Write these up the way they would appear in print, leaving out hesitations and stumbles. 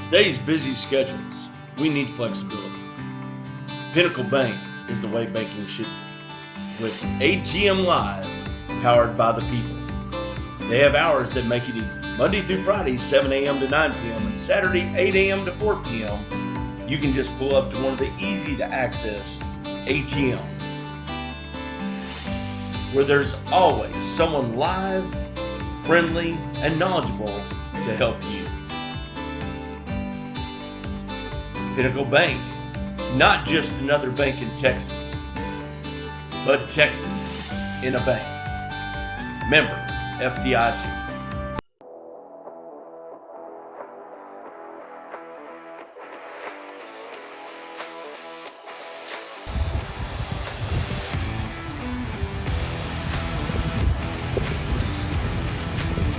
today's busy schedules, we need flexibility. Pinnacle Bank is the way banking should be. With ATM Live, powered by the people. They have hours that make it easy. Monday through Friday, 7 a.m. to 9 p.m. and Saturday, 8 a.m. to 4 p.m. You can just pull up to one of the easy to access ATMs, where there's always someone live, friendly, and knowledgeable to help you. Pinnacle Bank, not just another bank in Texas, but Texas in a bank. Member FDIC.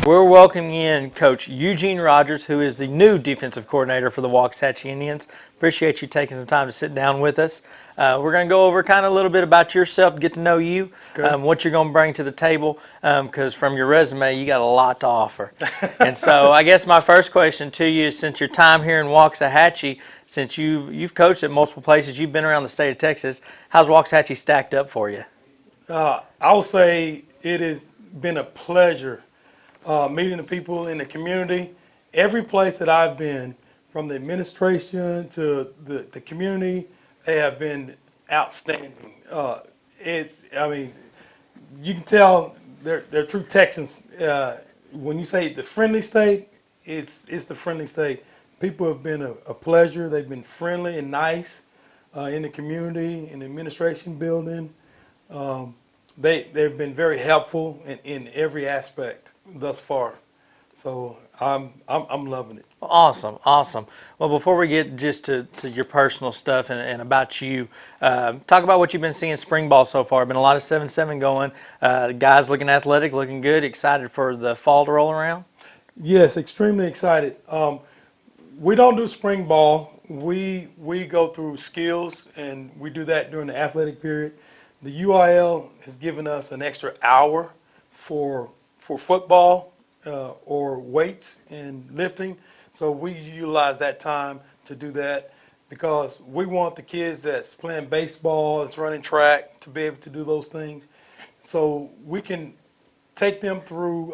We're welcoming in Coach Eugene Rogers, who is the new defensive coordinator for the Waxahachie Indians. Appreciate you taking some time to sit down with us. We're going to go over kind of a little bit about yourself, get to know you, what you're going to bring to the table, because from your resume, you got a lot to offer. And so I guess my first question to you is, since your time here in Waxahachie, since you've coached at multiple places, you've been around the state of Texas, how's Waxahachie stacked up for you? I would say it has been a pleasure meeting the people in the community. Every place that I've been, from the administration to the community, they have been outstanding. You can tell they're true Texans. When you say the friendly state, it's the friendly state. People have been a pleasure. They've been friendly and nice in the community, in the administration building. They've been very helpful in every aspect thus far. So I'm loving it. Awesome. Well, before we get just to your personal stuff and about you, talk about what you've been seeing spring ball so far. Been a lot of 7-7 going. Guys looking athletic, looking good, excited for the fall to roll around? Yes, extremely excited. We don't do spring ball. We go through skills, and we do that during the athletic period. The UIL has given us an extra hour for football or weights and lifting. So we utilize that time to do that because we want the kids that's playing baseball, that's running track, to be able to do those things. So we can take them through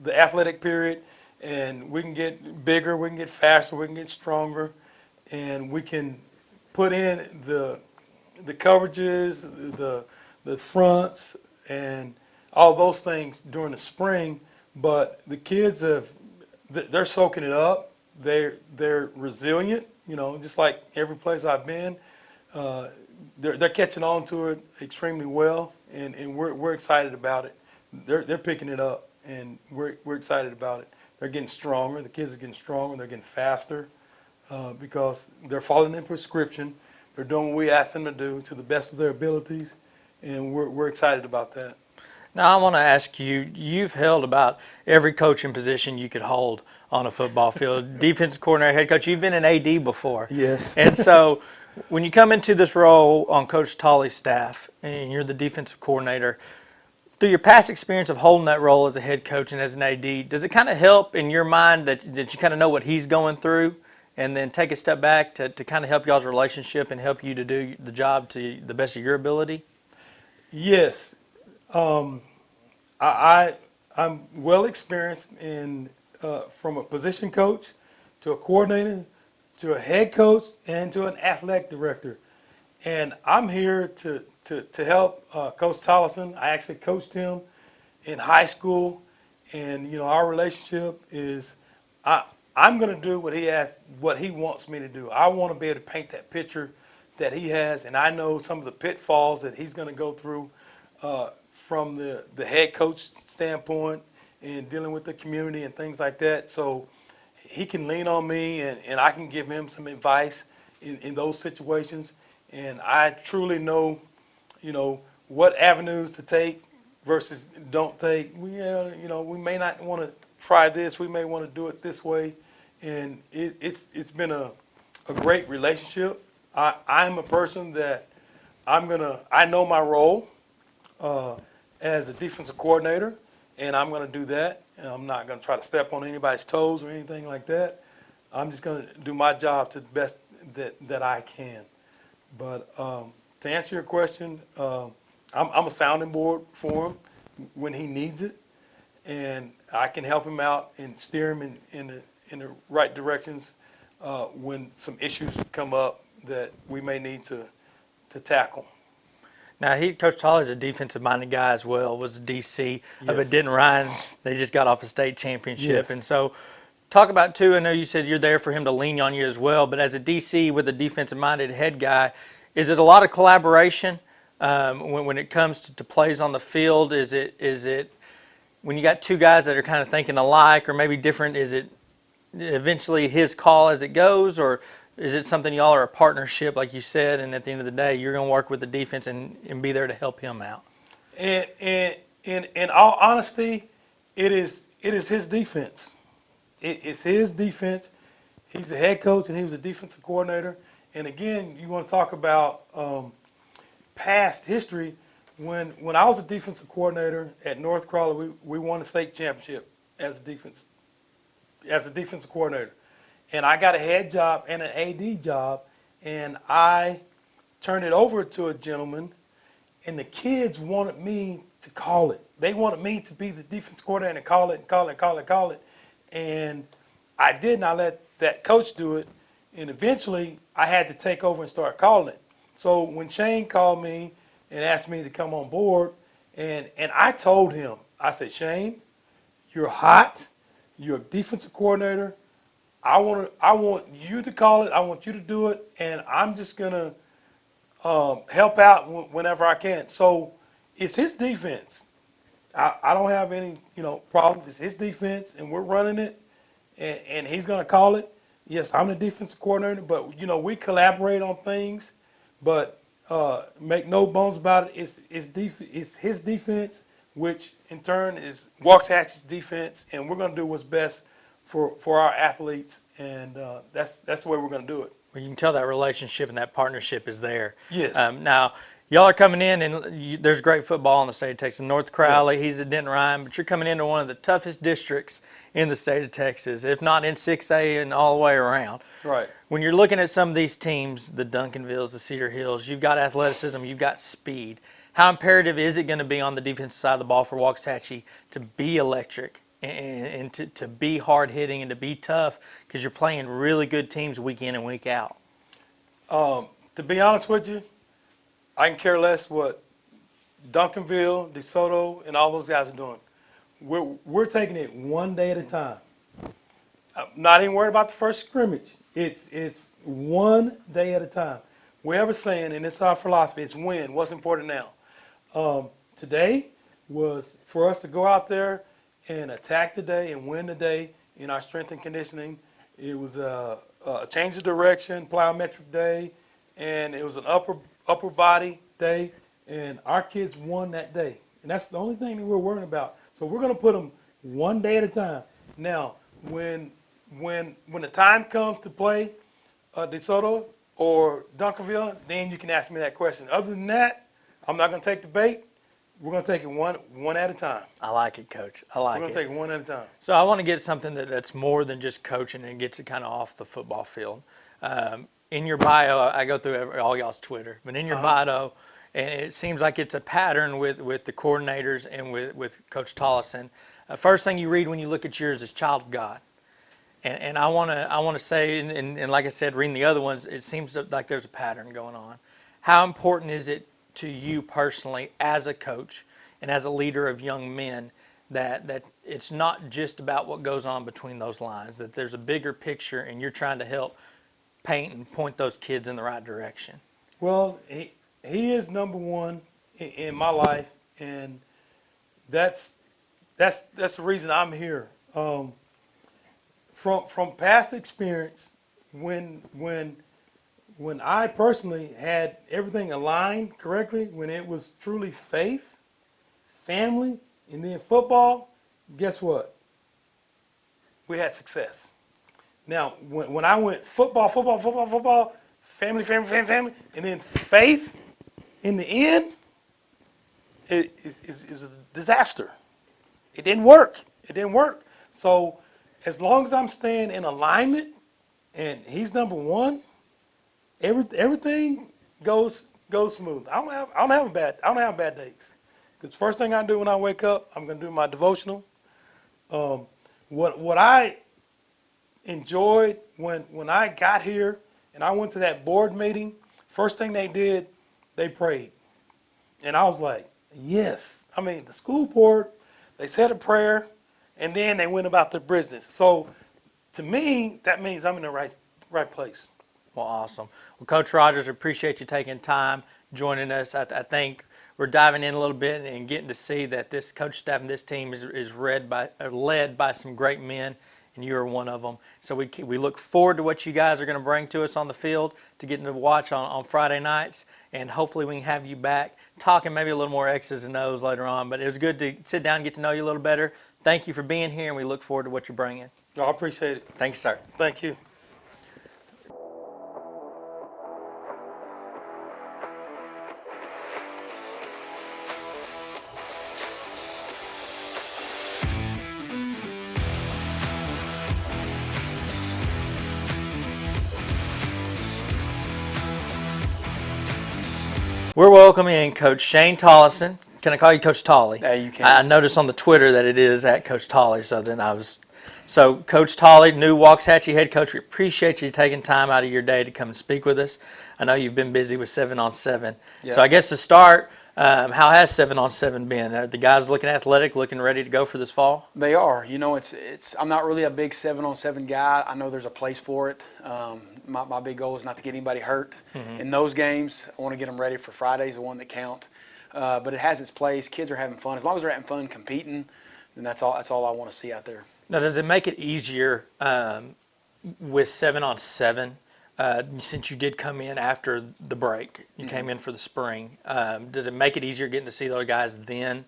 the athletic period, and we can get bigger, we can get faster, we can get stronger, and we can put in the coverages, the fronts, and all those things during the spring. But the kids they're soaking it up. They're resilient, just like every place I've been. They're catching on to it extremely well, and we're excited about it. They're picking it up, and we're excited about it. They're getting stronger. The kids are getting stronger. They're getting faster because they're following the prescription. They're doing what we ask them to do to the best of their abilities, and we're excited about that. Now, I want to ask you, you've held about every coaching position you could hold on a football field. Defensive coordinator, head coach, you've been an AD before. Yes. And so when you come into this role on Coach Tolly's staff and you're the defensive coordinator, through your past experience of holding that role as a head coach and as an AD, does it kind of help in your mind that you kind of know what he's going through, and then take a step back to kind of help y'all's relationship and help you to do the job to the best of your ability? Yes. I'm well experienced in from a position coach to a coordinator to a head coach and to an athletic director. And I'm here to help Coach Tolleson. I actually coached him in high school, and our relationship is I'm going to do what he wants me to do. I want to be able to paint that picture that he has, and I know some of the pitfalls that he's going to go through from the head coach standpoint and dealing with the community and things like that. So he can lean on me, and I can give him some advice in those situations. And I truly know, what avenues to take versus don't take. We may not want to try this. We may want to do it this way. And it's been a great relationship. I'm a person that I know my role as a defensive coordinator, and I'm going to do that. And I'm not going to try to step on anybody's toes or anything like that. I'm just going to do my job to the best that I can. But to answer your question, I'm a sounding board for him when he needs it, and I can help him out and steer him in the right directions when some issues come up that we may need to tackle. Now, Coach Tolly is a defensive-minded guy as well, was a DC of a Yes. Denton Ryan. They just got off a state championship. Yes. And so talk about, too, I know you said you're there for him to lean on you as well, but as a DC with a defensive-minded head guy, is it a lot of collaboration when it comes to plays on the field? Is it when you got two guys that are kind of thinking alike or maybe different, is it eventually his call as it goes, or is it something y'all are a partnership, like you said, and at the end of the day, you're going to work with the defense and be there to help him out? And in all honesty, it is his defense. It's his defense. He's the head coach and he was a defensive coordinator. And again, you want to talk about past history. When I was a defensive coordinator at North Crowley, we won a state championship as a defensive coordinator. And I got a head job and an AD job, and I turned it over to a gentleman, and the kids wanted me to call it. They wanted me to be the defense coordinator and call it. And I did, and I let that coach do it. And eventually, I had to take over and start calling it. So when Shane called me and asked me to come on board, and I told him, I said, Shane, you're hot. You're a defensive coordinator. I want you to call it. I want you to do it, and I'm just gonna help out whenever I can. So it's his defense. I don't have any problems. It's his defense, and we're running it, and he's gonna call it. Yes, I'm the defensive coordinator, but we collaborate on things. But make no bones about it. It's his defense, which in turn is Waxahachie's defense, and we're gonna do what's best for our athletes, and that's the way we're going to do it. Well, you can tell that relationship and that partnership is there. Yes. Now, y'all are coming in, and there's great football in the state of Texas. North Crowley, Yes. he's at Denton Ryan, but you're coming into one of the toughest districts in the state of Texas, if not in 6A and all the way around. Right. When you're looking at some of these teams, the Duncanvilles, the Cedar Hills, you've got athleticism, you've got speed. How imperative is it going to be on the defensive side of the ball for Waxahachie to be electric and to be hard-hitting and to be tough, because you're playing really good teams week in and week out? To be honest with you, I can care less what Duncanville, DeSoto, and all those guys are doing. We're taking it one day at a time. I'm not even worried about the first scrimmage. It's one day at a time. We have a saying, and it's our philosophy, it's win. What's important now? Today was for us to go out there and attack the day and win the day in our strength and conditioning. It was a change of direction, plyometric day, and it was an upper body day, and our kids won that day. And that's the only thing that we're worrying about. So we're going to put them one day at a time. Now, when the time comes to play DeSoto or Duncanville, then you can ask me that question. Other than that, I'm not going to take the bait. We're going to take it one at a time. I like it, Coach. I like it. We're going to take it one at a time. So I want to get something that's more than just coaching and gets it kind of off the football field. In your bio, I go through all y'all's Twitter, but in your bio, and it seems like it's a pattern with the coordinators and with Coach Tolleson. First thing you read when you look at yours is child of God. And I want to say, and like I said, reading the other ones, it seems like there's a pattern going on. How important is it to you personally as a coach and as a leader of young men that it's not just about what goes on between those lines, that there's a bigger picture and you're trying to help paint and point those kids in the right direction? Well, he is number one in my life, and that's the reason I'm here. From past experience, when I personally had everything aligned correctly, when it was truly faith, family, and then football, guess what? We had success. Now, when I went football, family, and then faith, in the end, it was a disaster. It didn't work. So as long as I'm staying in alignment and he's number one, everything goes smooth. I don't have bad days. Because first thing I do when I wake up, I'm gonna do my devotional. What I enjoyed when I got here and I went to that board meeting, first thing they did, they prayed. And I was like, yes. I mean, the school board, they said a prayer, and then they went about their business. So to me, that means I'm in the right place. Well, awesome. Well, Coach Rogers, appreciate you taking time, joining us. I think we're diving in a little bit and getting to see that this coach staff and this team is led by some great men, and you are one of them. So we look forward to what you guys are going to bring to us on the field, to getting to watch on Friday nights, and hopefully we can have you back talking maybe a little more X's and O's later on. But it was good to sit down and get to know you a little better. Thank you for being here, and we look forward to what you're bringing. No, I appreciate it. Thank you, sir. Thank you. We're welcoming Coach Shane Tolleson. Can I call you Coach Tolly? Yeah, you can. I noticed on the Twitter that it is at Coach Tolly, so Coach Tolly, new Waxahachie head coach, we appreciate you taking time out of your day to come and speak with us. I know you've been busy with 7-on-7. Yeah. So I guess to start, how has 7-on-7 been? Are the guys looking athletic, looking ready to go for this fall? They are. You know, I'm not really a big 7-on-7 guy. I know there's a place for it. My big goal is not to get anybody hurt in those games. I want to get them ready for Fridays, the one that count. But it has its place. Kids are having fun. As long as they're having fun competing, then that's all I want to see out there. Now, does it make it easier with 7-on-7 since you did come in after the break? You came in for the spring. Does it make it easier getting to see those guys then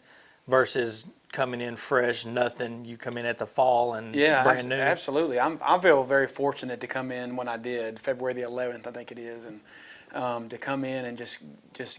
versus coming in fresh, nothing? You come in at the fall and brand new. Absolutely. I feel very fortunate to come in when I did, February the 11th, I think it is, and to come in and just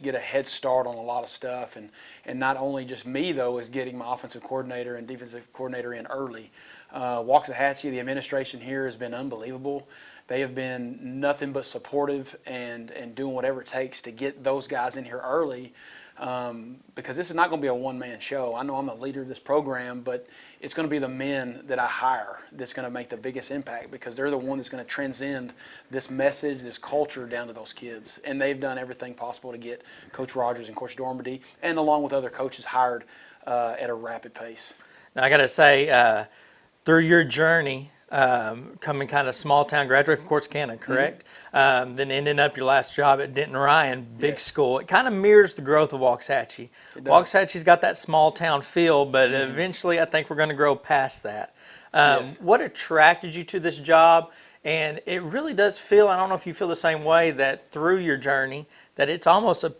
get a head start on a lot of stuff. And not only just me, though, is getting my offensive coordinator and defensive coordinator in early. Waxahachie, the administration here has been unbelievable. They have been nothing but supportive and doing whatever it takes to get those guys in here early. Because this is not going to be a one-man show. I know I'm the leader of this program, but it's going to be the men that I hire that's going to make the biggest impact, because they're the one that's going to transcend this message, this culture down to those kids. And they've done everything possible to get Coach Rogers and Coach Dormady, and along with other coaches, hired at a rapid pace. Now, I got to say, through your journey, coming kind of small town, graduated from Corsicana, correct? Then ending up your last job at Denton Ryan, big school. It kind of mirrors the growth of Waxahachie. Waxahachie's got that small town feel, but eventually I think we're going to grow past that. What attracted you to this job? And it really does feel, I don't know if you feel the same way, that through your journey, that it's almost a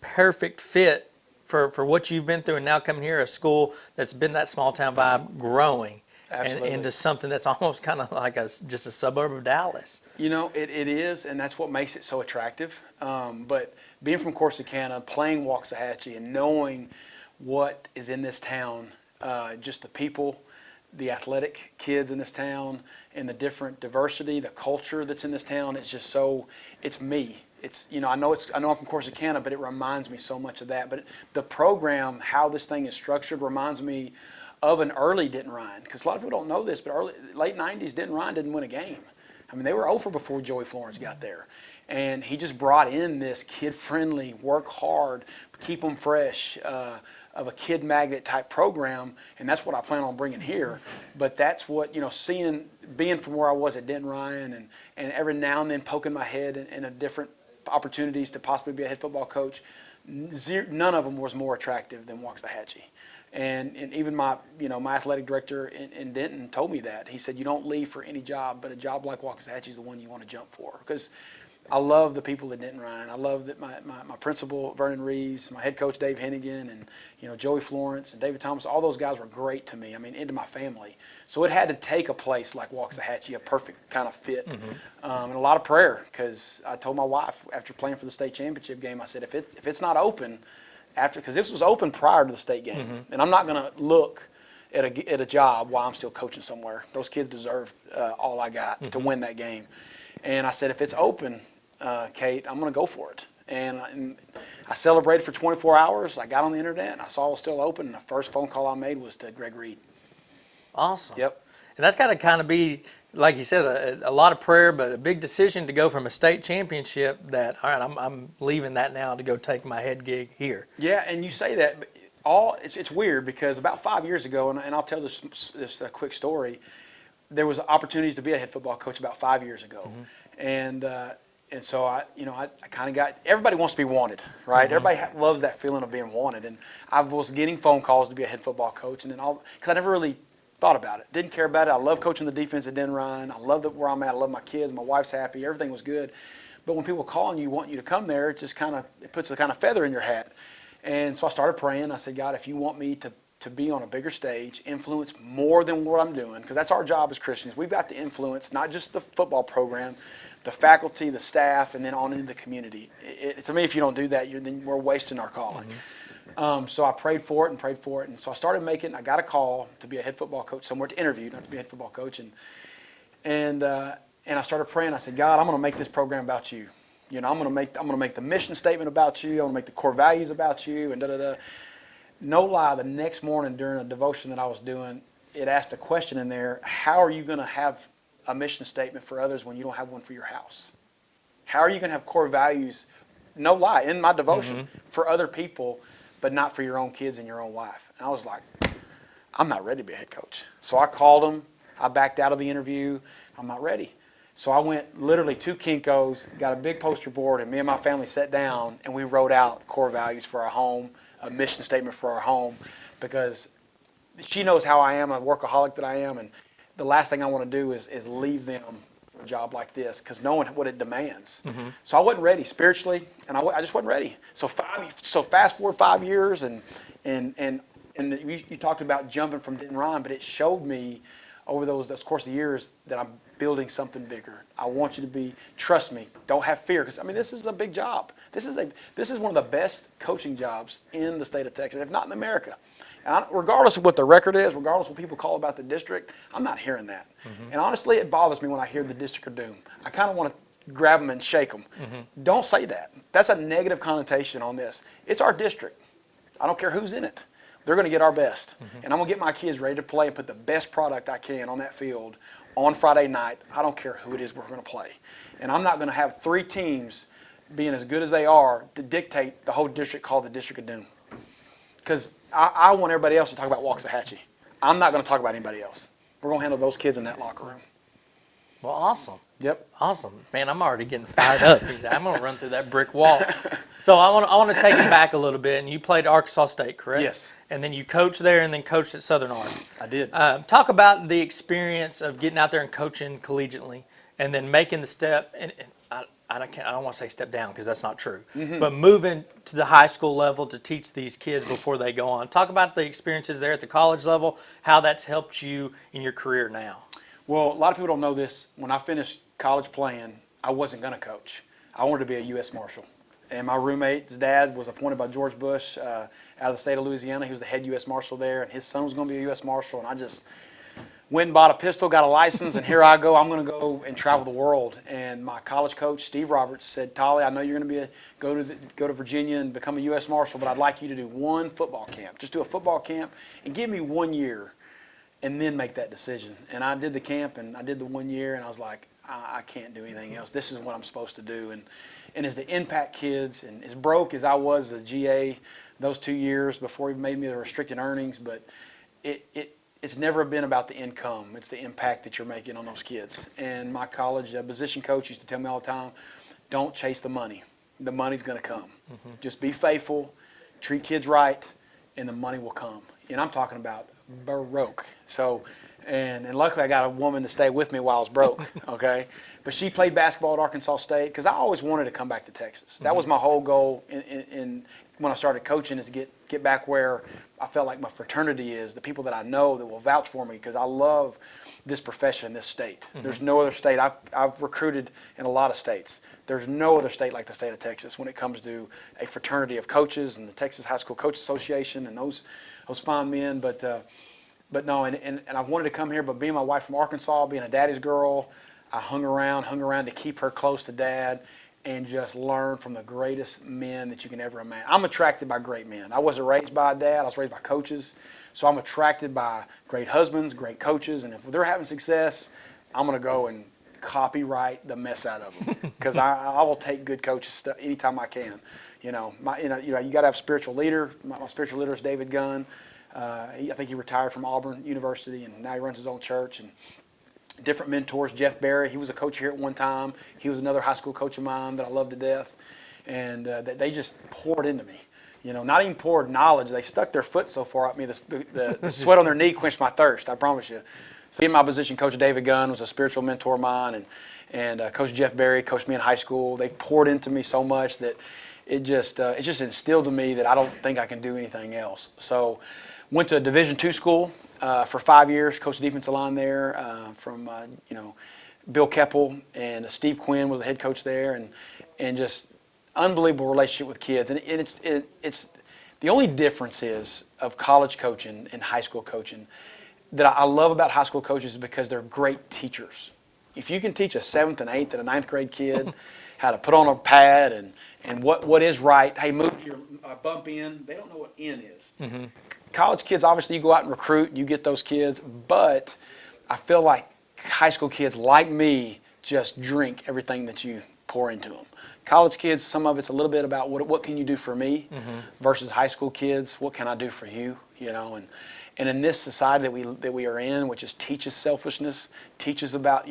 perfect fit for what you've been through, and now coming here, a school that's been that small town vibe growing. And into something that's almost kind of like just a suburb of Dallas. You know, it is, and that's what makes it so attractive. But being from Corsicana, playing Waxahachie, and knowing what is in this town, just the people, the athletic kids in this town, and the different diversity, the culture that's in this town, it's just so, it's me. It's, you know, I know I'm from Corsicana, but it reminds me so much of that. But the program, how this thing is structured, reminds me of an early Denton Ryan, because a lot of people don't know this, but late 90s, Denton Ryan didn't win a game. I mean, they were over before Joey Florence got there. And he just brought in this kid-friendly, work hard, keep them fresh, of a kid magnet type program, and that's what I plan on bringing here. But that's what, you know, being from where I was at Denton Ryan, and every now and then poking my head in a different opportunities to possibly be a head football coach, none of them was more attractive than Waxahachie. And even my athletic director in Denton told me that. He said, you don't leave for any job, but a job like Waxahachie is the one you want to jump for. Because I love the people at Denton Ryan. I love that my principal, Vernon Reeves, my head coach, Dave Hennigan, and Joey Florence and David Thomas, all those guys were great to me. I mean, into my family. So it had to take a place like Waxahachie, a perfect kind of fit. And a lot of prayer, because I told my wife after playing for the state championship game, I said, if it's not open, because this was open prior to the state game, and I'm not going to look at a job while I'm still coaching somewhere. Those kids deserve all I got to win that game. And I said, if it's open, Kate, I'm going to go for it. And I celebrated for 24 hours. I got on the internet, and I saw it was still open, and the first phone call I made was to Greg Reed. Awesome. Yep. And that's got to kind of be, like you said, a lot of prayer, but a big decision to go from a state championship that, all right, I'm leaving that now to go take my head gig here. Yeah, and you say that, but it's weird because about 5 years ago, and I'll tell this quick story, there was opportunities to be a head football coach about 5 years ago. And so I kind of got, everybody wants to be wanted, right? Everybody loves that feeling of being wanted. And I was getting phone calls to be a head football coach, and then because I never really thought about it, didn't care about it. I love coaching the defense at Denton Ryan. I love where I'm at. I love my kids. My wife's happy. Everything was good. But when people call and you want you to come there, it puts a kind of feather in your hat. And so I started praying. I said, God, if you want me to be on a bigger stage, influence more than what I'm doing, because that's our job as Christians. We've got to influence not just the football program, the faculty, the staff, and then on into the community. To me, if you don't do that, then we're wasting our calling. So I prayed for it, and so I started I got a call to be a head football coach somewhere, to interview, not to be a head football coach, and I started praying. I said, God, I'm going to make this program about you. I'm going to make the mission statement about you. I'm going to make the core values about you, and da-da-da. No lie, the next morning during a devotion that I was doing, it asked a question in there, how are you going to have a mission statement for others when you don't have one for your house? How are you going to have core values, no lie, in my devotion, for other people, but not for your own kids and your own wife? And I was like, I'm not ready to be a head coach. So I called him. I backed out of the interview. I'm not ready. So I went literally to Kinko's, got a big poster board, and me and my family sat down, and we wrote out core values for our home, a mission statement for our home, because she knows how I am, a workaholic that I am, and the last thing I want to do is leave them for a job like this, because knowing what it demands. So I wasn't ready spiritually, and I just wasn't ready. So fast forward 5 years, and you talked about jumping from Denton Ryan, but it showed me over those course of years that I'm building something bigger. I want you to trust me, don't have fear, because this is a big job. This is one of the best coaching jobs in the state of Texas, if not in America. And regardless of what the record is, regardless of what people call about the district, I'm not hearing that. And honestly, it bothers me when I hear the District of Doom. I kind of want to grab them and shake them. Don't say that. That's a negative connotation on this. It's our district. I don't care who's in it. They're going to get our best. And I'm going to get my kids ready to play and put the best product I can on that field on Friday night. I don't care who it is we're going to play. And I'm not going to have 3 teams being as good as they are to dictate the whole district called the District of Doom. Because I want everybody else to talk about Waxahachie. I'm not going to talk about anybody else. We're going to handle those kids in that locker room. Well, awesome. Yep. Awesome. Man, I'm already getting fired up. I'm going to run through that brick wall. So I want to take it back a little bit. And you played Arkansas State, correct? Yes. And then you coached there and then coached at Southern Army. I did. Talk about the experience of getting out there and coaching collegiately and then making the step. And I don't want to say step down because that's not true. But moving to the high school level to teach these kids before they go on. Talk about the experiences there at the college level, how that's helped you in your career now. Well, a lot of people don't know this. When I finished college playing, I wasn't going to coach. I wanted to be a U.S. Marshal. And my roommate's dad was appointed by George Bush out of the state of Louisiana. He was the head U.S. Marshal there, and his son was going to be a U.S. Marshal. And I just went and bought a pistol, got a license, and here I go. I'm going to go and travel the world. And my college coach, Steve Roberts, said, Tolly, I know you're going to go to Virginia and become a U.S. Marshal, but I'd like you to do one football camp. Just do a football camp and give me 1 year and then make that decision. And I did the camp, and I did the 1 year, and I was like, I can't do anything else. This is what I'm supposed to do. And as the impact kids, and as broke as I was as a GA those 2 years before he made me the restricted earnings, but it's never been about the income. It's the impact that you're making on those kids. And my college position coach used to tell me all the time, don't chase the money. The money's going to come. Just be faithful, treat kids right, and the money will come. And I'm talking about broke. So, and luckily I got a woman to stay with me while I was broke, okay? But she played basketball at Arkansas State because I always wanted to come back to Texas. That was my whole goal in when I started coaching, is to get back where I felt like my fraternity is, the people that I know that will vouch for me, because I love this profession, this state. There's no other state. I've recruited in a lot of states. There's no other state like the state of Texas when it comes to a fraternity of coaches and the Texas High School Coach Association and those fine men. But but no, and I wanted to come here, but being my wife from Arkansas, being a daddy's girl, I hung around to keep her close to Dad and just learn from the greatest men that you can ever imagine. I'm attracted by great men. I wasn't raised by a dad, I was raised by coaches. So I'm attracted by great husbands, great coaches, and if they're having success, I'm going to go and copyright the mess out of them because I will take good coaches anytime I can. You got to have a spiritual leader. My spiritual leader is David Gunn. I think he retired from Auburn University, and now he runs his own church. And different mentors. Jeff Barry, he was a coach here at one time. He was another high school coach of mine that I love to death, and they just poured into me. Not even poured knowledge. They stuck their foot so far up me, the sweat on their knee quenched my thirst, I promise you. So in my position, Coach David Gunn was a spiritual mentor of mine, and Coach Jeff Barry coached me in high school. They poured into me so much that it just instilled in me that I don't think I can do anything else. So went to a Division II school for 5 years, coached defensive line there from Bill Coppell, and Steve Quinn was the head coach there, and just unbelievable relationship with kids. And it's the only difference is of college coaching and high school coaching that I love about high school coaches is because they're great teachers. If you can teach a 7th and 8th and a 9th grade kid how to put on a pad and what is right, hey, move your bump in, they don't know what in is. Mm-hmm. College kids, obviously you go out and recruit, you get those kids, but I feel like high school kids like me just drink everything that you pour into them. College kids, some of it's a little bit about what can you do for me versus high school kids, what can I do for you, and in this society that we are in, which is teaches selfishness, teaches about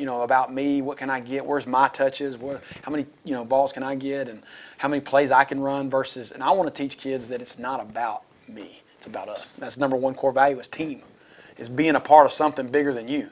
me, what can I get, where's my touches, how many balls can I get, and how many plays I can run versus, and I want to teach kids that it's not about me, it's about us. That's number one core value is team, is being a part of something bigger than you.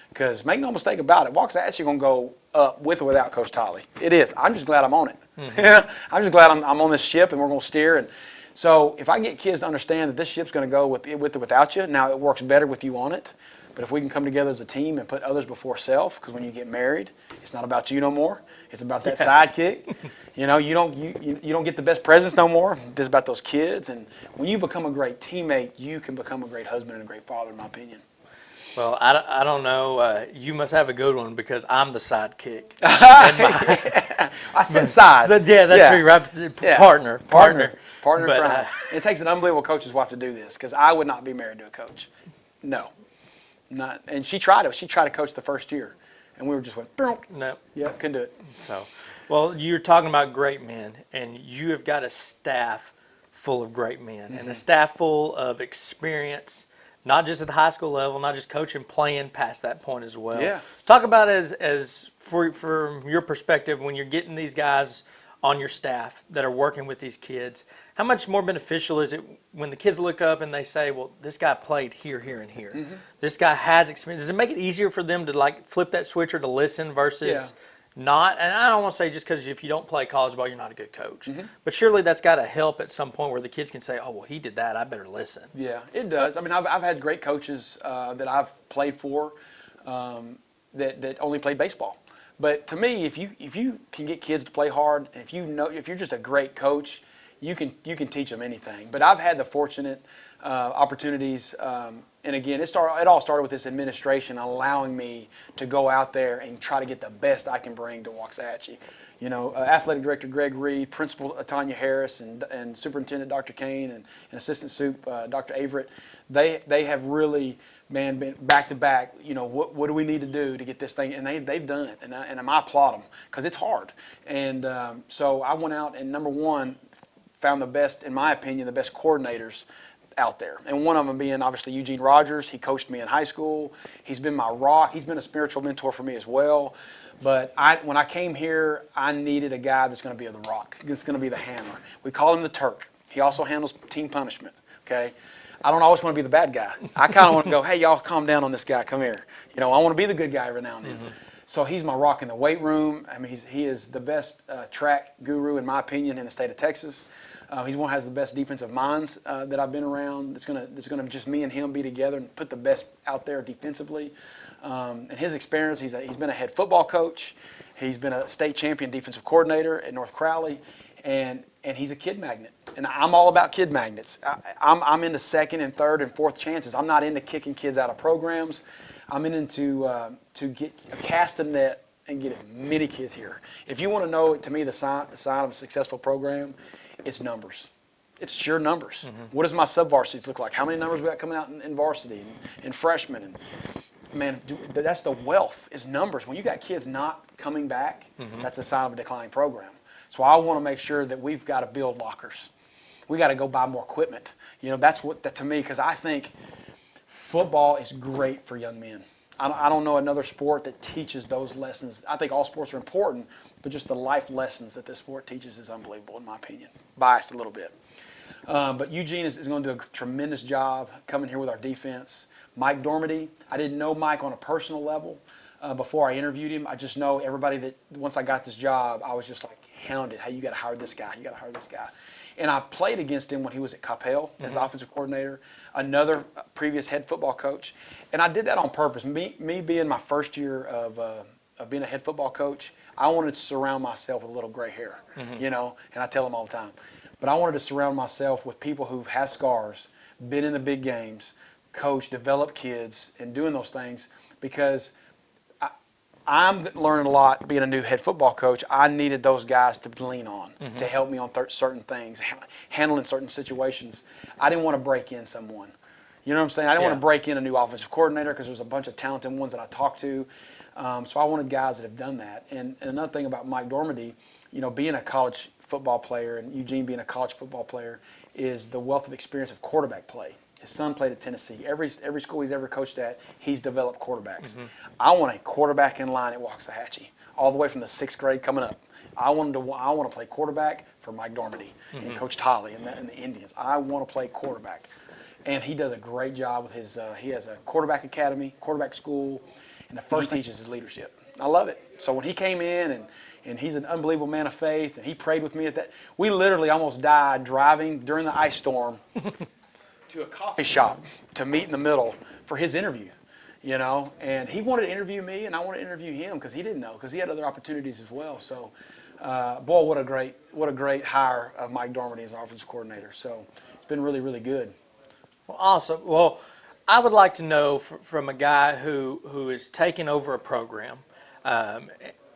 Because make no mistake about it, Waxahachie going to go up with or without Coach Tolly. It is. I'm just glad I'm on it. Mm-hmm. I'm just glad I'm on this ship and we're going to steer. And so if I get kids to understand that this ship's going to go with or without you, now it works better with you on it. But if we can come together as a team and put others before self, because when you get married, it's not about you no more. It's about that sidekick. You don't get the best presents no more. It's about those kids. And when you become a great teammate, you can become a great husband and a great father, in my opinion. Well, I don't know. You must have a good one because I'm the sidekick. I said side. Yeah, that's true. Right? Yeah. Partner. But, it takes an unbelievable coach's wife to do this because I would not be married to a coach. No, not. And she tried it. She tried to coach the first year, and we were just went. No. Yeah, couldn't do it. So, well, you're talking about great men, and you have got a staff full of great men, and a staff full of experience. Not just at the high school level, not just coaching, playing past that point as well. Yeah. Talk about as from your perspective, when you're getting these guys on your staff that are working with these kids, how much more beneficial is it when the kids look up and they say, well, this guy played here, here, and here. Mm-hmm. This guy has experience. Does it make it easier for them to flip that switch or to listen versus not? And I don't want to say just because if you don't play college ball, you're not a good coach. Mm-hmm. But surely that's got to help at some point where the kids can say, oh, well, he did that. I better listen. Yeah, it does. I mean, I've had great coaches that I've played for that only played baseball. But to me, if you can get kids to play hard, and if you're just a great coach, you can teach them anything. But I've had the fortunate opportunities, and again, it all started with this administration allowing me to go out there and try to get the best I can bring to Waxahachie. Athletic Director Greg Reed, Principal Tanya Harris, and Superintendent Dr. Kane, and Assistant Sup Dr. Averett, they have really, been back to back. What do we need to do to get this thing? And they've done it, and I applaud them because it's hard. And so I went out and number one, found the best, in my opinion, the best coordinators out there. And one of them being obviously Eugene Rogers. He coached me in high school. He's been my rock. He's been a spiritual mentor for me as well. But when I came here, I needed a guy that's going to be the rock. That's going to be the hammer. We call him the Turk. He also handles team punishment. Okay. I don't always want to be the bad guy. I kind of want to go, hey, y'all calm down on this guy. Come here. I want to be the good guy every now and then. Mm-hmm. So he's my rock in the weight room. I mean, he is the best track guru, in my opinion, in the state of Texas. He's one who has the best defensive minds that I've been around. It's gonna just me and him be together and put the best out there defensively. And his experience, he's been a head football coach. He's been a state champion defensive coordinator at North Crowley, and and he's a kid magnet. And I'm all about kid magnets. I'm into second and third and fourth chances. I'm not into kicking kids out of programs. I'm into to get cast a net and get as many kids here. If you want to know, to me, the sign of a successful program, it's numbers. It's sheer numbers. What does my sub-varsities look like? How many numbers we got coming out in varsity and freshmen? And man, that's the wealth, is numbers. When you got kids not coming back, that's a sign of a declining program. So I want to make sure that we've got to build lockers. We got to go buy more equipment. You know, that's what, that to me, because I think football is great for young men. I don't know another sport that teaches those lessons. I think all sports are important, but just the life lessons that this sport teaches is unbelievable, in my opinion. Biased a little bit. But Eugene is going to do a tremendous job coming here with our defense. Mike Dormady, I didn't know Mike on a personal level before I interviewed him. I just know everybody that once I got this job, I was just like hounded. Hey, you got to hire this guy. You got to hire this guy. And I played against him when he was at Coppell as offensive coordinator, another previous head football coach. And I did that on purpose. Me being my first year of being a head football coach, I wanted to surround myself with a little gray hair, you know, and I tell them all the time. But I wanted to surround myself with people who have scars, been in the big games, coach, develop kids, and doing those things, because I'm learning a lot being a new head football coach. I needed those guys to lean on, to help me on certain things, handling certain situations. I didn't want to break in someone. You know what I'm saying? I didn't want to break in a new offensive coordinator because there's a bunch of talented ones that I talked to. So I wanted guys that have done that. And another thing about Mike Dormady, you know, being a college football player and Eugene being a college football player, is the wealth of experience of quarterback play. His son played at Tennessee. Every school he's ever coached at, he's developed quarterbacks. I want a quarterback in line at Waxahachie, all the way from the 6th grade coming up. I want to play quarterback for Mike Dormady and Coach Tolly and the Indians. I want to play quarterback, and he does a great job with his. He has a quarterback academy, quarterback school, and the first thing he teaches is leadership. I love it. So when he came in and he's an unbelievable man of faith, and he prayed with me at that. We literally almost died driving during the ice storm to a coffee shop to meet in the middle for his interview, you know. And he wanted to interview me, and I wanted to interview him because he didn't know, because he had other opportunities as well. So, boy, what a great hire of Mike Dormady as our offensive coordinator. So it's been really, really good. Well, awesome. Well, I would like to know from a guy who is taking over a program,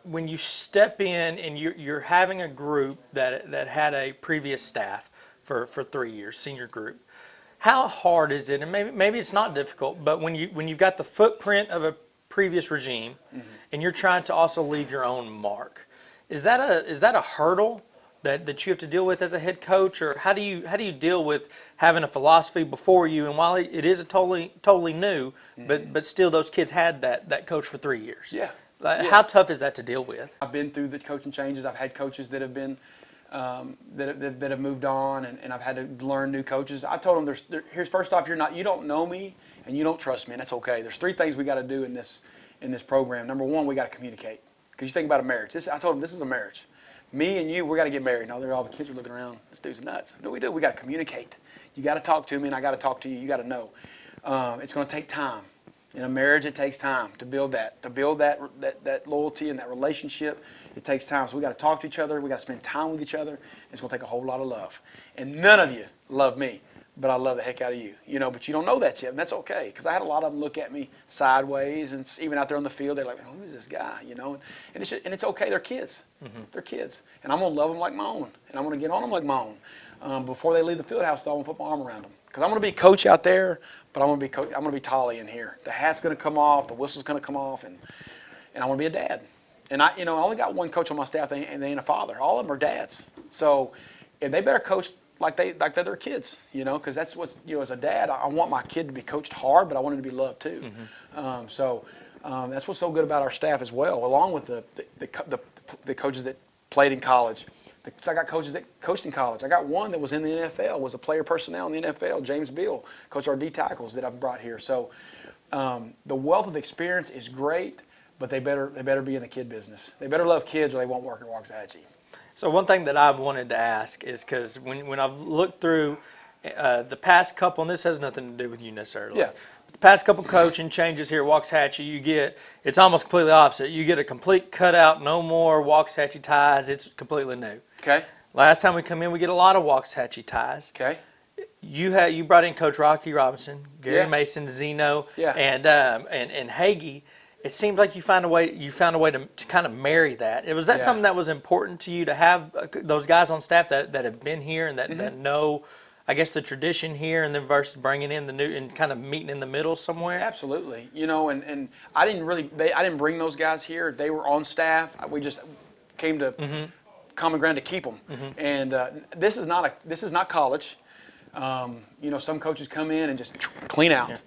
when you step in and you're having a group that had a previous staff for 3 years, senior group. How hard is it? And maybe it's not difficult, but when you've got the footprint of a previous regime, and you're trying to also leave your own mark, is that a hurdle that you have to deal with as a head coach, or how do you deal with having a philosophy before you? And while it is a totally new, but still those kids had that coach for 3 years. Yeah. How tough is that to deal with? I've been through the coaching changes. I've had coaches that have been. That have moved on, and I've had to learn new coaches. I told them, here's first off, you don't know me and you don't trust me, and that's okay. There's 3 things we got to do in this program. Number 1, we got to communicate, because you think about a marriage. I told them this is a marriage. Me and you, we got to get married. Now all the kids are looking around. This dude's nuts. No, we do. We got to communicate. You got to talk to me, and I got to talk to you. You got to know. It's going to take time. In a marriage, it takes time to build that loyalty and that relationship. It takes time. So we got to talk to each other. We got to spend time with each other. It's going to take a whole lot of love. And none of you love me, but I love the heck out of you. You know, but you don't know that yet, and that's okay. Because I had a lot of them look at me sideways, and even out there on the field, they're like, "Who is this guy?" You know, and it's okay. They're kids. They're kids, and I'm going to love them like my own, and I'm going to get on them like my own. Before they leave the field house, though, I'm going to put my arm around them, because I'm going to be coach out there, but I'm going to be Tolly in here. The hat's going to come off, the whistle's going to come off, and I'm going to be a dad. And I only got one coach on my staff, and they ain't a father. All of them are dads. So, and they better coach like they're kids, you know, because that's what's, you know, as a dad, I want my kid to be coached hard, but I want him to be loved too. That's what's so good about our staff as well, along with the coaches that played in college. I got coaches that coached in college. I got one that was in the NFL, was a player personnel in the NFL, James Beal, coach our D tackles that I've brought here. So the wealth of experience is great. But they better be in the kid business. They better love kids, or they won't work at Waxahachie. So one thing that I've wanted to ask is, because when I've looked through the past couple, and this has nothing to do with you necessarily. Yeah. But the past couple coaching changes here at Waxahachie, it's almost completely opposite. You get a complete cutout, no more Waxahachie ties. It's completely new. Okay. Last time we come in, we get a lot of Waxahachie ties. Okay. You brought in Coach Rocky Robinson, Gary Yeah. Mason, Zeno, Yeah. and Hagee. It seems like you found a way to kind of marry that. Was that Yeah. something that was important to you to have those guys on staff that have been here and that know, I guess, the tradition here, and then versus bringing in the new and kind of meeting in the middle somewhere? Absolutely. You know, and I didn't bring those guys here. They were on staff. We just came to common ground to keep them. And this is not college. You know, some coaches come in and just clean out.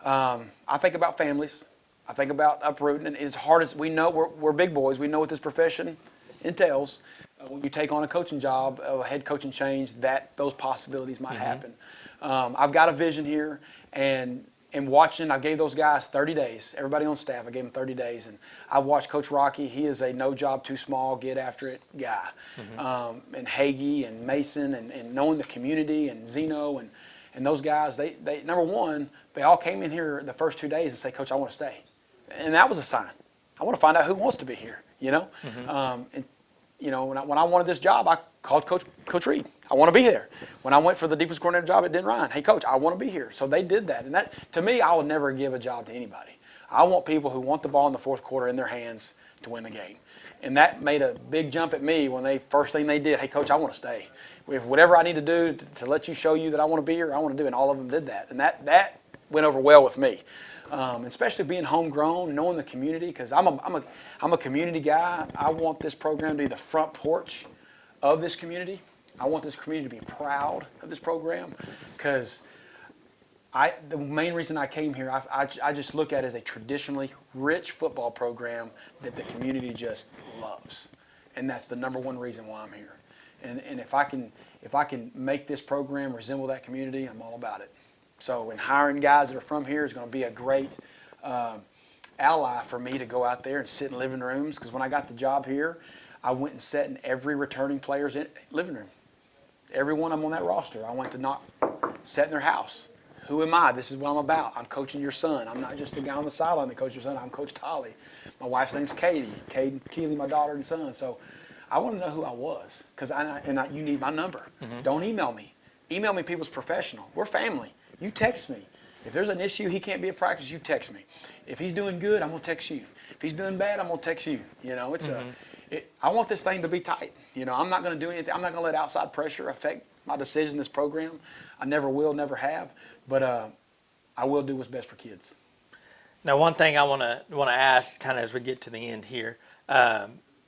Yeah. I think about families. I think about uprooting, and as hard as we know, we're big boys. We know what this profession entails. When you take on a coaching job, a head coaching change, those possibilities might happen. I've got a vision here, and watching, I gave those guys 30 days. Everybody on staff, I gave them 30 days, and I watched Coach Rocky. He is a no job too small, get after it guy. And Hagee and Mason and knowing the community and Zeno and those guys, they number one, they all came in here the first 2 days and say, Coach, I want to stay. And that was a sign. I want to find out who wants to be here, you know? And, you know, when I wanted this job, I called Coach Reed. I want to be there. When I went for the defense coordinator job at Denton Ryan, hey, Coach, I want to be here. So they did that. And that, to me, I would never give a job to anybody. I want people who want the ball in the fourth quarter in their hands to win the game. And that made a big jump at me when first thing they did, hey, Coach, I want to stay. If whatever I need to do to let you show you that I want to be here, I want to do it. And all of them did that. And that went over well with me. Especially being homegrown, knowing the community, because I'm a community guy. I want this program to be the front porch of this community. I want this community to be proud of this program, because the main reason I came here, I just look at it as a traditionally rich football program that the community just loves, and that's the number one reason why I'm here. And if I can make this program resemble that community, I'm all about it. So, and hiring guys that are from here is going to be a great ally for me to go out there and sit in living rooms. Because when I got the job here, I went and sat in every returning player's living room. Everyone I'm on that roster, I went to sat in their house. Who am I? This is what I'm about. I'm coaching your son. I'm not just the guy on the sideline that coaches your son. I'm Coach Tolly. My wife's name's Katie. Keely, my daughter and son. So I want to know who I was, because you need my number. Don't email me. Email me people's professional. We're family. You text me. If there's an issue, he can't be at practice, you text me. If he's doing good, I'm going to text you. If he's doing bad, I'm going to text you. You know, I want this thing to be tight. You know, I'm not going to do anything. I'm not going to let outside pressure affect my decision in this program. I never will, never have. But I will do what's best for kids. Now, one thing I want to ask, kind of as we get to the end here,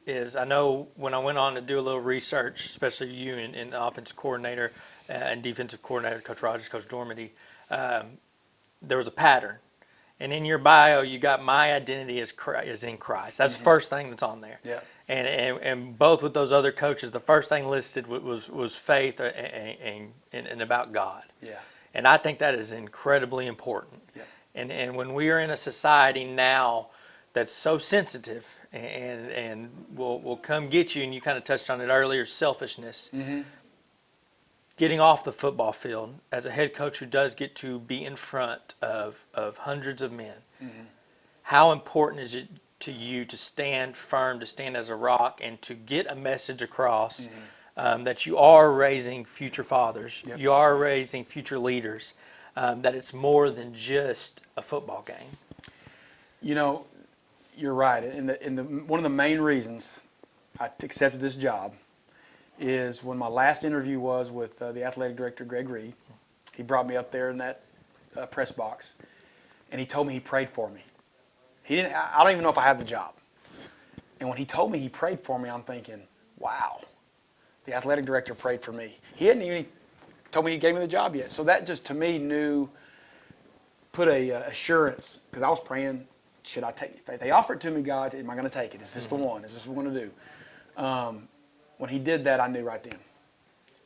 is I know when I went on to do a little research, especially you and the offensive coordinator and defensive coordinator, Coach Rogers, Coach Dormady, there was a pattern. And in your bio, you got my identity is in Christ. That's the first thing that's on there. Yeah. And both with those other coaches, the first thing listed was faith and about God. Yeah. And I think that is incredibly important. Yeah. And when we are in a society now that's so sensitive and will come get you, and you kind of touched on it earlier, selfishness. Getting off the football field as a head coach who does get to be in front of hundreds of men, how important is it to you to stand firm, to stand as a rock, and to get a message across that you are raising future fathers, you are raising future leaders, that it's more than just a football game? You know, you're right. One of the main reasons I accepted this job is when my last interview was with the athletic director, Greg Reed. He brought me up there in that press box, and he told me he prayed for me. I don't even know if I have the job. And when he told me he prayed for me, I'm thinking, wow, the athletic director prayed for me. He hadn't even told me he gave me the job yet. So that just, to me, put a assurance, because I was praying, should I take it? If they offered it to me, God, am I going to take it? Is this the one? Is this what we're going to do? When he did that, I knew right then.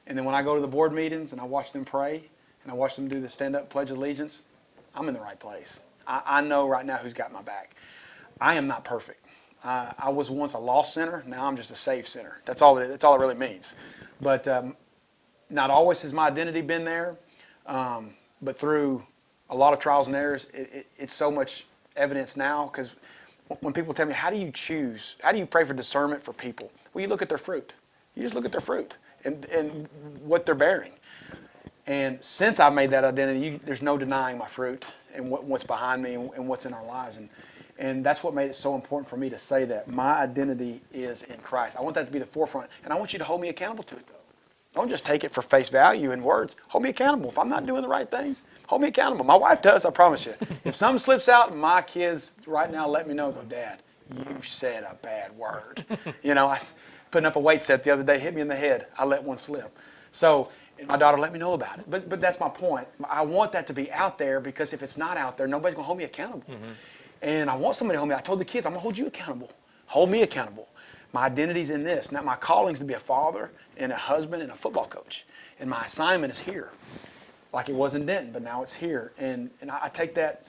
And then when I go to the board meetings and I watch them pray and I watch them do the stand-up Pledge of Allegiance, I'm in the right place. I know right now who's got my back. I am not perfect. I was once a lost sinner. Now I'm just a saved sinner. That's all it really means. But not always has my identity been there. But through a lot of trials and errors, it's so much evidence now, because when people tell me, how do you choose? How do you pray for discernment for people? Well, you look at their fruit. You just look at their fruit. and what they're bearing. And since I've made that identity, there's no denying my fruit and what's behind me and what's in our lives. And that's what made it so important for me to say that my identity is in Christ. I want that to be the forefront. And I want you to hold me accountable to it, though. Don't just take it for face value in words. Hold me accountable. If I'm not doing the right things, hold me accountable. My wife does, I promise you. If something slips out, my kids right now let me know, go, Dad, you said a bad word. I putting up a weight set the other day, hit me in the head. I let one slip. So and my daughter let me know about it. But that's my point. I want that to be out there, because if it's not out there, nobody's going to hold me accountable. And I want somebody to hold me. I told the kids, I'm going to hold you accountable. Hold me accountable. My identity's in this. Now, my calling's to be a father and a husband and a football coach. And my assignment is here, like it was in Denton, but now it's here. And I take that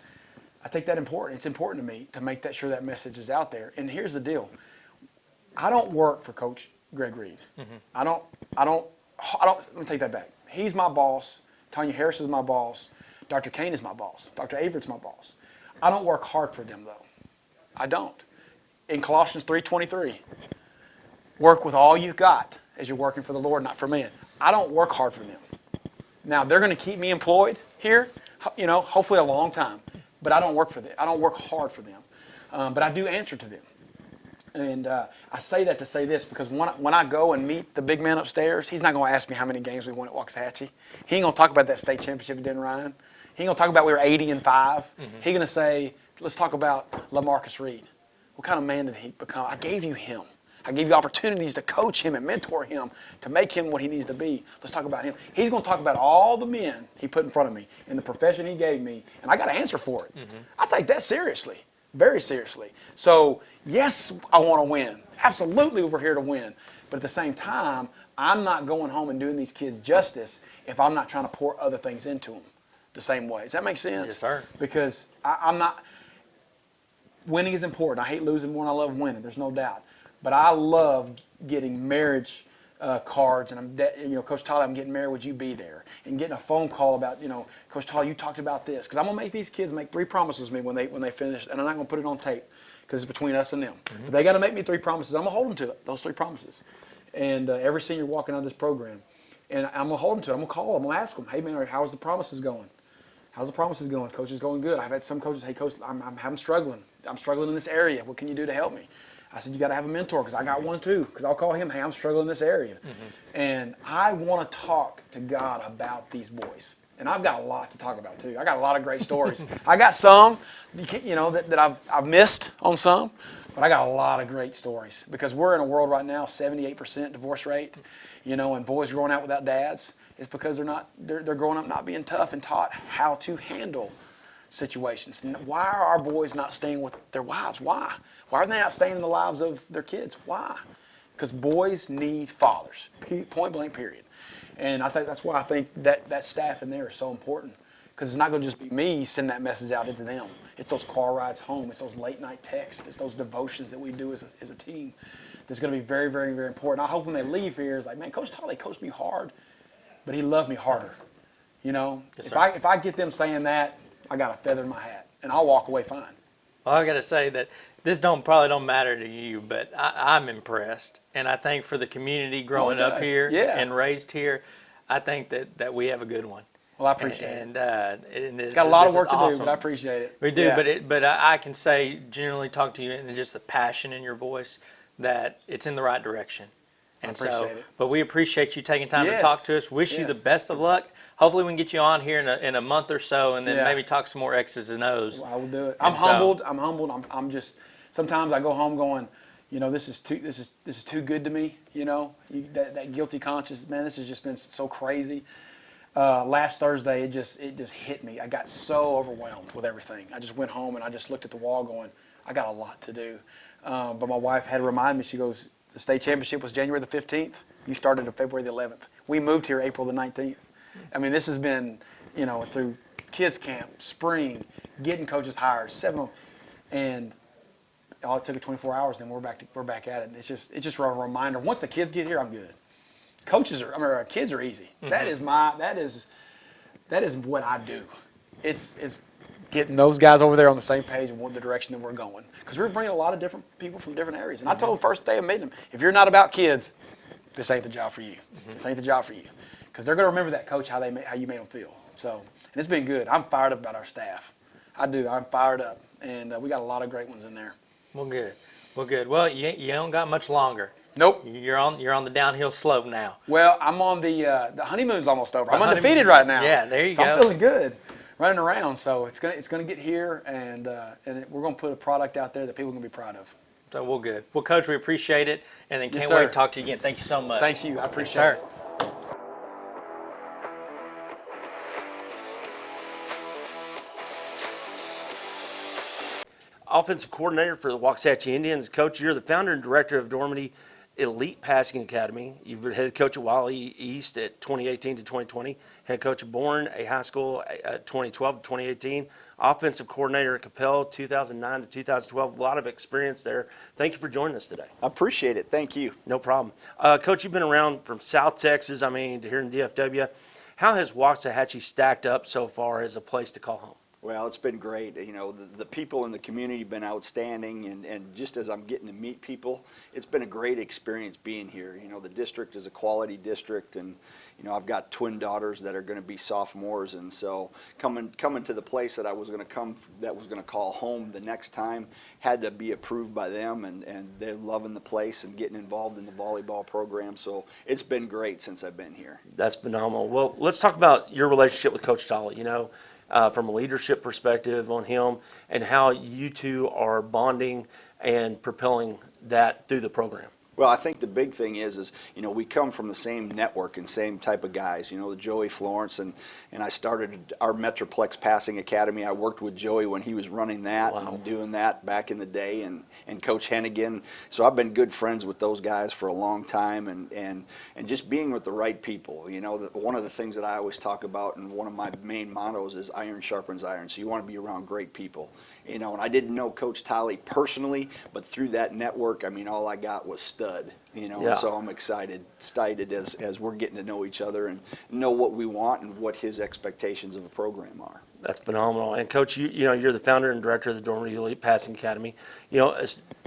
important. It's important to me to make sure that message is out there. And here's the deal. I don't work for Coach Greg Reed. Let me take that back. He's my boss. Tanya Harris is my boss. Dr. Kane is my boss. Dr. Averett's my boss. I don't work hard for them, though. I don't. In Colossians 3:23, work with all you've got as you're working for the Lord, not for men. I don't work hard for them. Now, they're going to keep me employed here, hopefully a long time. But I don't work for them. I don't work hard for them. But I do answer to them. And I say that to say this, because when I go and meet the big man upstairs, he's not going to ask me how many games we won at Waxahachie. He ain't going to talk about that state championship at Denton Ryan. He ain't going to talk about we were 80-5. He's going to say, let's talk about LaMarcus Reed. What kind of man did he become? I gave you him. I gave you opportunities to coach him and mentor him to make him what he needs to be. Let's talk about him. He's going to talk about all the men he put in front of me and the profession he gave me, and I got to answer for it. I take that seriously. Very seriously. So, yes, I want to win. Absolutely, we're here to win. But at the same time, I'm not going home and doing these kids justice if I'm not trying to pour other things into them the same way. Does that make sense? Yes, sir. Because I'm not – winning is important. I hate losing more than I love winning. There's no doubt. But I love getting marriage cards, and Coach Tolly, I'm getting married. Would you be there? And getting a phone call about, Coach Tolly, you talked about this. Because I'm going to make these kids make 3 promises to me when they finish, and I'm not going to put it on tape because it's between us and them. But they got to make me 3 promises. I'm going to hold them to it, those 3 promises. And every senior walking out of this program, and I'm going to hold them to it. I'm going to call them. I'm going to ask them, hey, man, how's the promises going? How's the promises going? Coach, is going good. I've had some coaches, hey, Coach, I'm struggling. I'm struggling in this area. What can you do to help me? I said, you got to have a mentor, because I got one too, because I'll call him, hey, I'm struggling in this area. And I want to talk to God about these boys. And I've got a lot to talk about too. I got a lot of great stories. I got some, that I've missed on some, but I got a lot of great stories, because we're in a world right now, 78% divorce rate, and boys growing out without dads. It's because they're growing up not being tough and taught how to handle situations. Why are our boys not staying with their wives? Why? Why are they not staying in the lives of their kids? Why? Because boys need fathers, point blank, period. And I think that's why I think that staff in there is so important, because it's not going to just be me sending that message out, it's them. It's those car rides home. It's those late night texts. It's those devotions that we do as a team that's going to be very, very, very important. I hope when they leave here, it's like, man, Coach Tolly coached me hard, but he loved me harder. Yes, if I get them saying that, I got a feather in my hat, and I'll walk away fine. Well, I got to say that this probably don't matter to you, but I'm impressed, and I think for the community growing up here and raised here, I think that we have a good one. Well, I appreciate it. And it's got a lot of work to do, but I appreciate it. We do, but I can say, generally talk to you, and just the passion in your voice, that it's in the right direction. And I appreciate it. But we appreciate you taking time to talk to us. Wish you the best of luck. Hopefully we can get you on here in a month or so, and then maybe talk some more X's and O's. Well, I will do it. I'm humbled. I'm just, sometimes I go home going, this is too good to me. That guilty conscience, man. This has just been so crazy. Last Thursday, it just hit me. I got so overwhelmed with everything. I just went home and I just looked at the wall going, I got a lot to do. But my wife had to remind me. She goes, the state championship was January the 15th. You started on February the 11th. We moved here April the 19th. I mean, this has been, through kids camp, spring, getting coaches hired, 7, and all it took 24 hours. Then we're back at it. And it's just a reminder. Once the kids get here, I'm good. Kids are easy. That is what I do. It's getting those guys over there on the same page and the direction that we're going. Because we're bringing a lot of different people from different areas. And I told them first day of meeting them, if you're not about kids, this ain't the job for you. This ain't the job for you. Because they're going to remember that, coach, how you made them feel. So, and it's been good. I'm fired up about our staff. I do. I'm fired up. And we got a lot of great ones in there. Well, good. Well, you don't got much longer. Nope. You're on the downhill slope now. Well, I'm on the honeymoon's almost over. I'm undefeated right now. Yeah, there you so go. I'm feeling good, running around. So it's gonna get here, and we're gonna put a product out there that people are gonna be proud of. So we're good. Well, Coach, we appreciate it, and then can't sir. wait to talk to you again. Thank you so much. Thank you. I Yes, appreciate sir. it. Offensive coordinator for the Waxahachie Indians. Coach, you're the founder and director of Dormady Elite Passing Academy. You've been head coach at Wylie East at 2018 to 2020, head coach at Boerne High School at 2012 to 2018, offensive coordinator at Coppell 2009 to 2012. A lot of experience there. Thank you for joining us today. I appreciate it. Thank you. No problem. Coach, you've been around from South Texas, to here in DFW. How has Waxahachie stacked up so far as a place to call home? Well, it's been great. You know, the people in the community have been outstanding, and just as I'm getting to meet people, it's been a great experience being here. You know, the district is a quality district, and, you know, I've got twin daughters that are going to be sophomores, and so coming to the place that I was going to call home the next time had to be approved by them, and they're loving the place and getting involved in the volleyball program. So it's been great since I've been here. That's phenomenal. Well, let's talk about your relationship with Coach Tolly. You know, from a leadership perspective on him and how you two are bonding and propelling that through the program. Well, I think the big thing is, you know, we come from the same network and same type of guys, you know, the Joey Florence, and I started our Metroplex Passing Academy. I worked with Joey when he was running that and doing that back in the day, and Coach Hennigan. So I've been good friends with those guys for a long time, and just being with the right people. You know, one of the things that I always talk about, and one of my main mottos is iron sharpens iron. So you want to be around great people. You know, and I didn't know Coach Tolly personally, but through that network, I mean, all I got was stud, you know, and so I'm excited as we're getting to know each other and know what we want and what his expectations of a program are. That's phenomenal. And Coach, you know, you're the founder and director of the Dormady Elite Passing Academy. You know,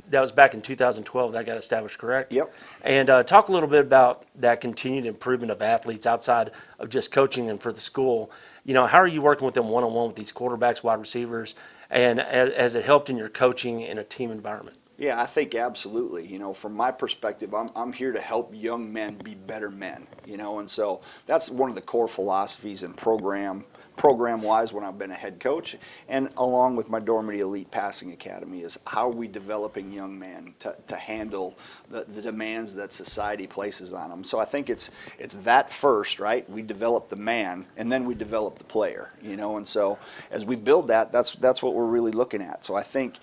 that was back in 2012 that got established, correct? Yep. And talk a little bit about that continued improvement of athletes outside of just coaching and for the school. You know, how are you working with them one-on-one with these quarterbacks, wide receivers, and has it helped in your coaching in a team environment? Yeah, I think absolutely. You know, from my perspective, I'm here to help young men be better men, you know, and so that's one of the core philosophies in program-wise when I've been a head coach, and along with my Dormady Elite Passing Academy, is how are we developing young men to handle the demands that society places on them. So I think it's that first, right? We develop the man, and then we develop the player, you know, and so as we build that, that's what we're really looking at. So I think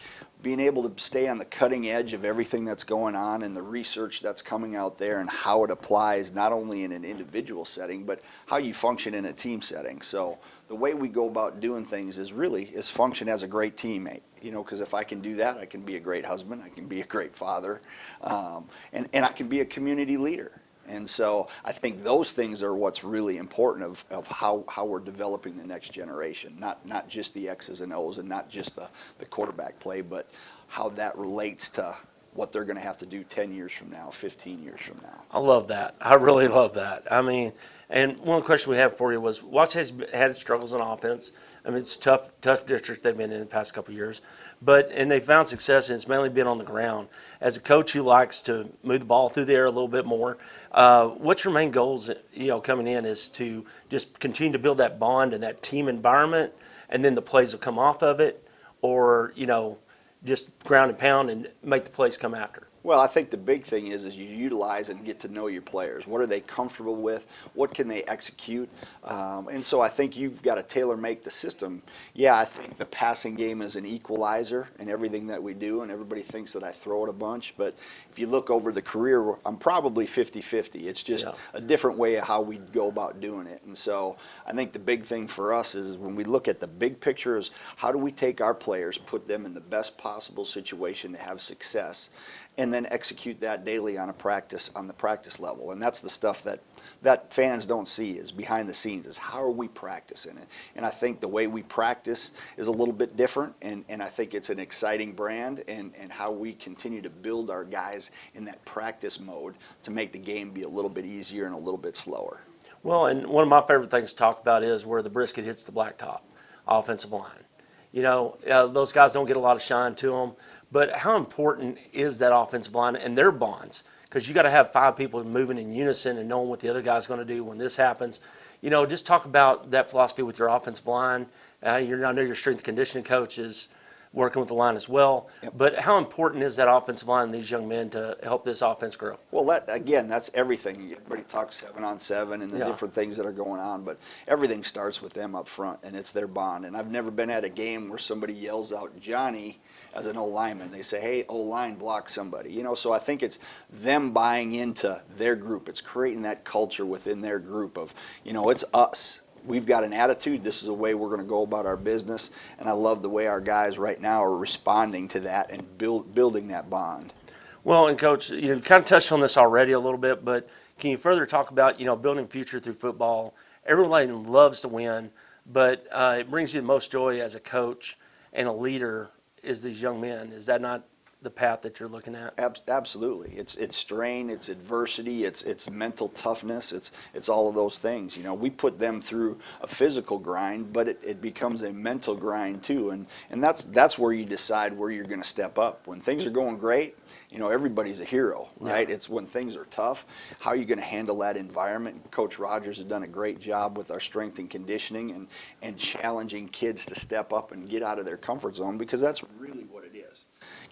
being able to stay on the cutting edge of everything that's going on and the research that's coming out there and how it applies not only in an individual setting, but how you function in a team setting. So the way we go about doing things is function as a great teammate, you know, because if I can do that, I can be a great husband, I can be a great father, and I can be a community leader. And so I think those things are what's really important of how we're developing the next generation, not just the X's and O's and not just the quarterback play, but how that relates to what they're going to have to do 10 years from now, 15 years from now. I love that. I really love that. I mean, and one question we have for you was, Waxahachie had its struggles on offense. I mean, it's a tough district they've been in the past couple of years, and they found success, and it's mainly been on the ground. As a coach who likes to move the ball through the air a little bit more, what's your main goals, you know, coming in is to just continue to build that bond and that team environment, and then the plays will come off of it, or, you know, just ground and pound and make the plays come after? Well, I think the big thing is you utilize and get to know your players. What are they comfortable with? What can they execute? And so I think you've got to tailor-make the system. Yeah, I think the passing game is an equalizer in everything that we do, and everybody thinks that I throw it a bunch. But if you look over the career, I'm probably 50-50. It's just a different way of how we go about doing it. And so I think the big thing for us is when we look at the big picture is how do we take our players, put them in the best possible situation to have success, and then execute that daily on the practice level. And that's the stuff that fans don't see, is behind the scenes, is how are we practicing it. And I think the way we practice is a little bit different, and I think it's an exciting brand, and how we continue to build our guys in that practice mode to make the game be a little bit easier and a little bit slower. Well, and one of my favorite things to talk about is where the brisket hits the blacktop, offensive line. You know, those guys don't get a lot of shine to them, but how important is that offensive line and their bonds? Because you got to have 5 people moving in unison and knowing what the other guy's going to do when this happens. You know, just talk about that philosophy with your offensive line. I know your strength and conditioning coach is working with the line as well. Yep. But how important is that offensive line and these young men to help this offense grow? Well, that's everything. Everybody talks 7-on-7 and the different things that are going on, but everything starts with them up front, and it's their bond. And I've never been at a game where somebody yells out Johnny as an O-lineman. They say, hey, O-line, block somebody. You know, so I think it's them buying into their group. It's creating that culture within their group of, you know, it's us. We've got an attitude. This is the way we're going to go about our business. And I love the way our guys right now are responding to that and building that bond. Well, and Coach, you kind of touched on this already a little bit, but can you further talk about, building future through football? Everyone loves to win, but it brings you the most joy as a coach and a leader is these young men. Is that not the path that you're looking at? Absolutely. It's strain, it's adversity, it's mental toughness, it's all of those things. You know, we put them through a physical grind, but it becomes a mental grind too, and that's where you decide where you're going to step up. When things are going great, everybody's a hero, right? Yeah. It's when things are tough, how are you going to handle that environment? Coach Rogers has done a great job with our strength and conditioning and challenging kids to step up and get out of their comfort zone, because that's really what it is.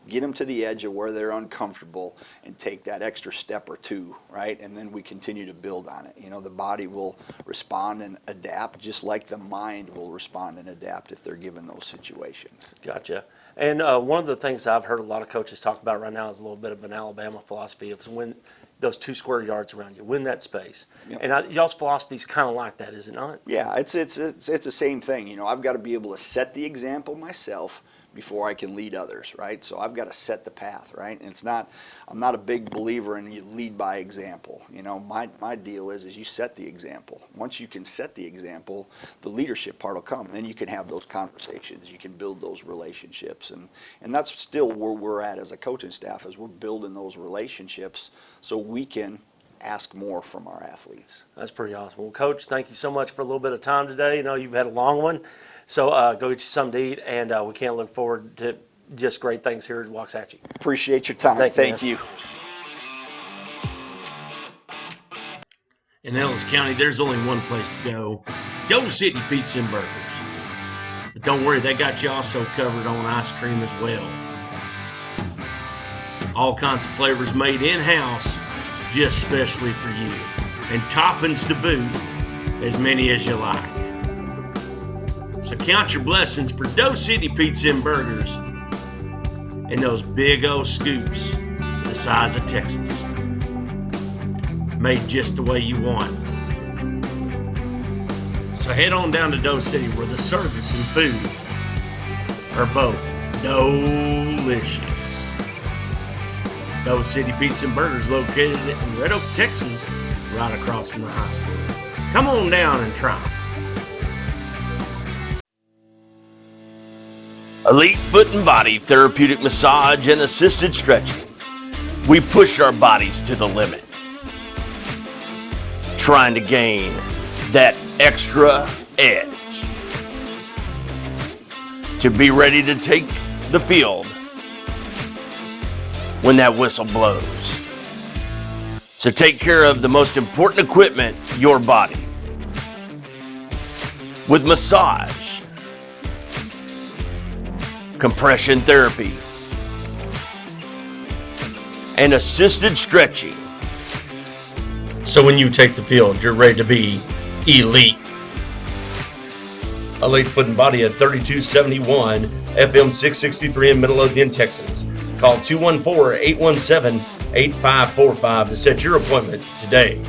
Get them to the edge of where they're uncomfortable and take that extra step or two, right? And then we continue to build on it. The body will respond and adapt just like the mind will respond and adapt if they're given those situations. Gotcha. And one of the things I've heard a lot of coaches talk about right now is a little bit of an Alabama philosophy of win those 2 square yards around you, win that space. Yep. And y'all's philosophy is kind of like that, is it not? Yeah, it's the same thing. I've got to be able to set the example myself before I can lead others, right? So I've got to set the path, right? And I'm not a big believer in you lead by example. My deal is you set the example. Once you can set the example, the leadership part will come. Then you can have those conversations. You can build those relationships. And that's still where we're at as a coaching staff, is we're building those relationships so we can ask more from our athletes. That's pretty awesome. Well, Coach, thank you so much for a little bit of time today. You've had a long one. So go get you something to eat, and we can't look forward to just great things here at Waxahachie. Appreciate your time. Thank you. In Ellis County, there's only one place to go. Doe City Pizza and Burgers. But don't worry, they got you also covered on ice cream as well. All kinds of flavors made in-house, just specially for you. And toppings to boot, as many as you like. So count your blessings for Doe City Pizza and Burgers and those big old scoops the size of Texas. Made just the way you want. So head on down to Doe City, where the service and food are both delicious. Doe City Pizza and Burgers, located in Red Oak, Texas, right across from the high school. Come on down and try. Elite Foot and Body Therapeutic Massage and Assisted Stretching. We push our bodies to the limit, trying to gain that extra edge to be ready to take the field when that whistle blows. So take care of the most important equipment, your body, with massage, compression therapy, and assisted stretching. So when you take the field, you're ready to be elite. Elite Foot and Body at 3271 FM 663 in Midlothian, Texas. Call 214-817-8545 to set your appointment today.